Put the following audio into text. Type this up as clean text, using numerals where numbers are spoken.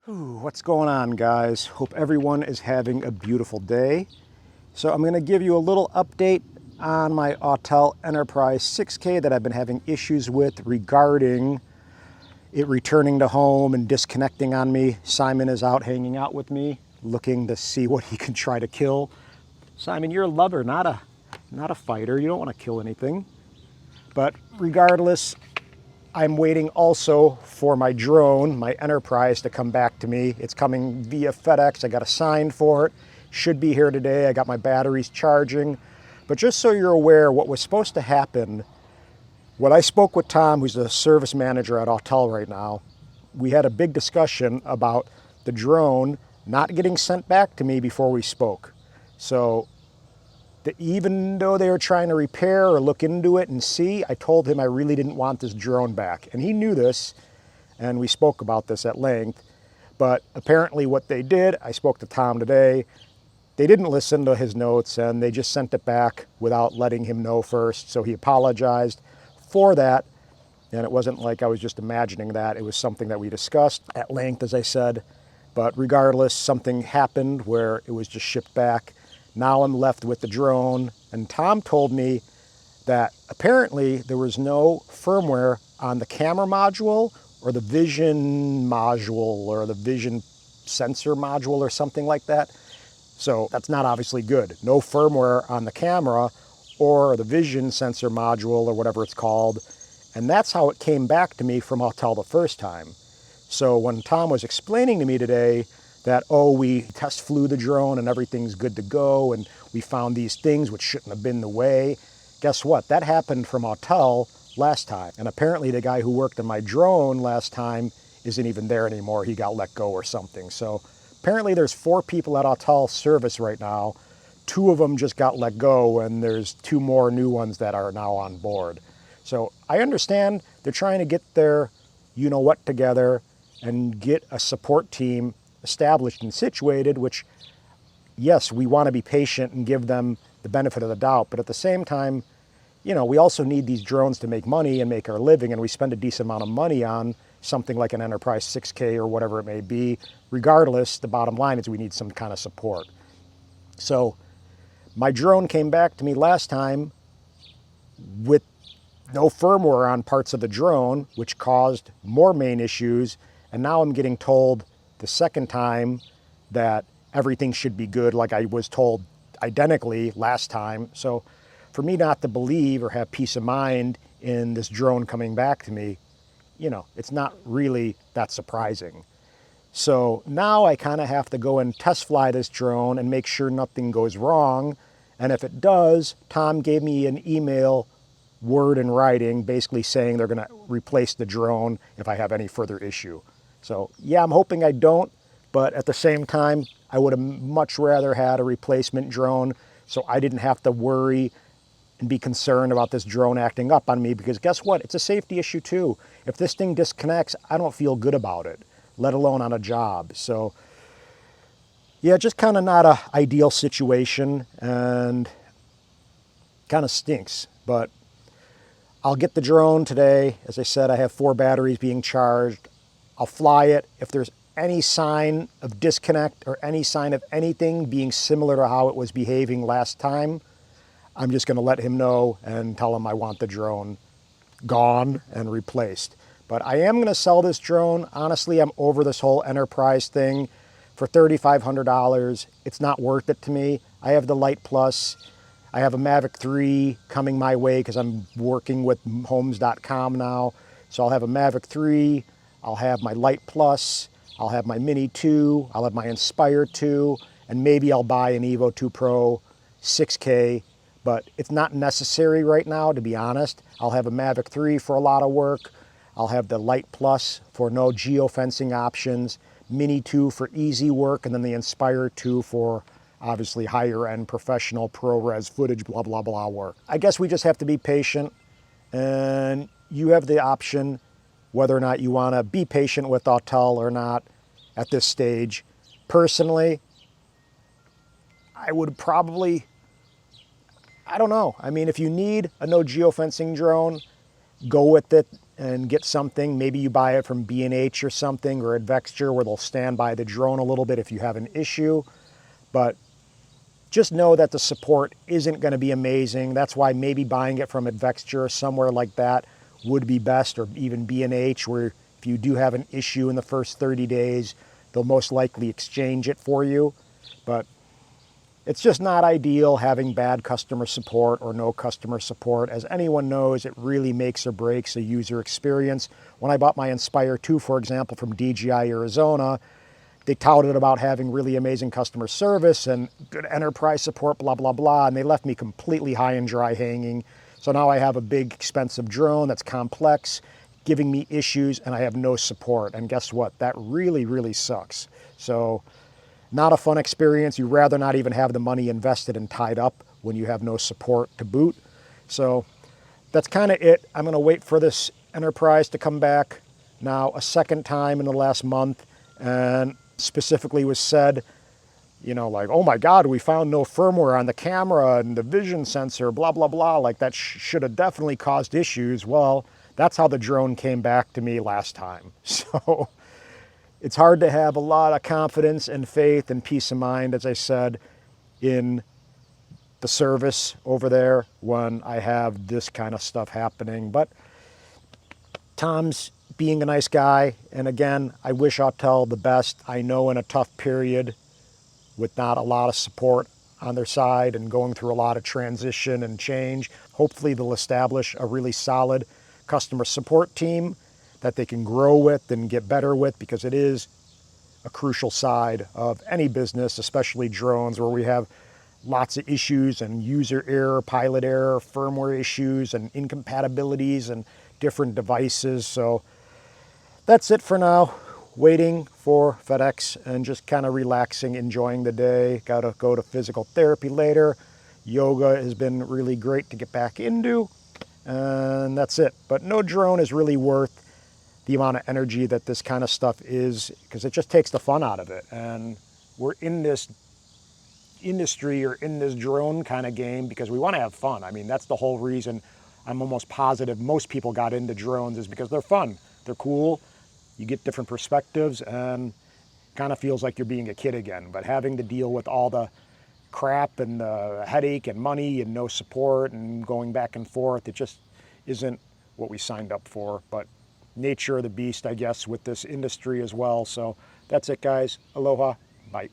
What's going on, guys? Hope everyone is having a beautiful day. So I'm going to give you a little update on my Autel Enterprise 6K that I've been having issues with regarding it returning to home and disconnecting on me. Simon is out hanging out with me, looking to see what he can try to kill. Simon, you're a lover, not a fighter. You don't want to kill anything. But regardless, I'm waiting also for my drone, my Enterprise, to come back to me. It's coming via FedEx. I got a sign for it. Should be here today. I got my batteries charging. But just so you're aware, what was supposed to happen, when I spoke with Tom, who's the service manager at Autel right now, we had a big discussion about the drone not getting sent back to me before we spoke. So even though they were trying to repair or look into it and see, I told him I really didn't want this drone back. And he knew this, and we spoke about this at length. But apparently what they did, I spoke to Tom today, they didn't listen to his notes and they just sent it back without letting him know first. So he apologized for that. And it wasn't like I was just imagining that. It was something that we discussed at length, as I said. But regardless, something happened where it was just shipped back. Now I'm left with the drone, and Tom told me that apparently there was no firmware on the camera module or the vision module or the vision sensor module or something like that. So that's not obviously good. No firmware on the camera or the vision sensor module or whatever it's called. And that's how it came back to me from Autel the first time. So when Tom was explaining to me today that, oh, we test flew the drone and everything's good to go and we found these things which shouldn't have been in the way. Guess what? That happened from Autel last time. And apparently the guy who worked on my drone last time isn't even there anymore. He got let go or something. So apparently there's 4 people at Autel service right now. 2 of them just got let go and there's 2 more new ones that are now on board. So I understand they're trying to get their you-know-what together and get a support team established and situated, which, yes, we want to be patient and give them the benefit of the doubt. But at the same time, we also need these drones to make money and make our living, and we spend a decent amount of money on something like an Enterprise 6K or whatever it may be. Regardless, the bottom line is we need some kind of support. So my drone came back to me last time with no firmware on parts of the drone, which caused more main issues. And now I'm getting told the second time that everything should be good, like I was told identically last time. So for me not to believe or have peace of mind in this drone coming back to me, it's not really that surprising. So now I kind of have to go and test fly this drone and make sure nothing goes wrong. And if it does, Tom gave me an email, word in writing, basically saying they're going to replace the drone if I have any further issue. So yeah, I'm hoping I don't, but at the same time, I would have much rather had a replacement drone so I didn't have to worry and be concerned about this drone acting up on me, because guess what? It's a safety issue too. If this thing disconnects, I don't feel good about it, let alone on a job. So yeah, just kind of not an ideal situation and kind of stinks, but I'll get the drone today. As I said, I have 4 batteries being charged. I'll fly it. If there's any sign of disconnect or any sign of anything being similar to how it was behaving last time, I'm just going to let him know and tell him I want the drone gone and replaced. But I am going to sell this drone. Honestly, I'm over this whole Enterprise thing. For $3,500, it's not worth it to me. I have the Lite Plus. I have a Mavic 3 coming my way because I'm working with homes.com now. So I'll have a Mavic 3. I'll have my Lite Plus, I'll have my Mini 2, I'll have my Inspire 2, and maybe I'll buy an Evo 2 Pro 6K, but it's not necessary right now, to be honest. I'll have a Mavic 3 for a lot of work. I'll have the Lite Plus for no geofencing options, Mini 2 for easy work, and then the Inspire 2 for obviously higher end professional ProRes footage, blah, blah, blah work. I guess we just have to be patient, and you have the option whether or not you want to be patient with Autel or not at this stage. Personally, I would probably, I don't know. I mean, if you need a no geofencing drone, go with it and get something. Maybe you buy it from B&H or something, or Advexture, where they'll stand by the drone a little bit if you have an issue. But just know that the support isn't going to be amazing. That's why maybe buying it from Advexture or somewhere like that would be best, or even B&H, where if you do have an issue in the first 30 days, they'll most likely exchange it for you. But it's just not ideal having bad customer support or no customer support. As anyone knows, it really makes or breaks a user experience. When I bought my Inspire 2, for example, from DJI Arizona, they touted about having really amazing customer service and good enterprise support, blah, blah, blah, and they left me completely high and dry hanging. So now I have a big, expensive drone that's complex, giving me issues, and I have no support. And guess what? That really, really sucks. So not a fun experience. You'd rather not even have the money invested and tied up when you have no support to boot. So that's kind of it. I'm going to wait for this Enterprise to come back now a second time in the last month, and specifically was said, you know, like, oh my God, we found no firmware on the camera and the vision sensor, blah, blah, blah. Like that should have definitely caused issues. Well, that's how the drone came back to me last time. So it's hard to have a lot of confidence and faith and peace of mind, as I said, in the service over there when I have this kind of stuff happening. But Tom's being a nice guy, and again, I wish Autel the best. I know in a tough period with not a lot of support on their side and going through a lot of transition and change, hopefully they'll establish a really solid customer support team that they can grow with and get better with, because it is a crucial side of any business, especially drones, where we have lots of issues and user error, pilot error, firmware issues, and incompatibilities and different devices. So that's it for now. Waiting for FedEx and just kind of relaxing, enjoying the day. Got to go to physical therapy later. Yoga has been really great to get back into. And that's it. But no drone is really worth the amount of energy that this kind of stuff is, because it just takes the fun out of it. And we're in this industry, or in this drone kind of game, because we want to have fun. I mean, that's the whole reason I'm almost positive most people got into drones, is because they're fun. They're cool. You get different perspectives, and kind of feels like you're being a kid again. But having to deal with all the crap and the headache and money and no support and going back and forth, it just isn't what we signed up for. But nature of the beast, I guess, with this industry as well. So that's it, guys. Aloha. Bye.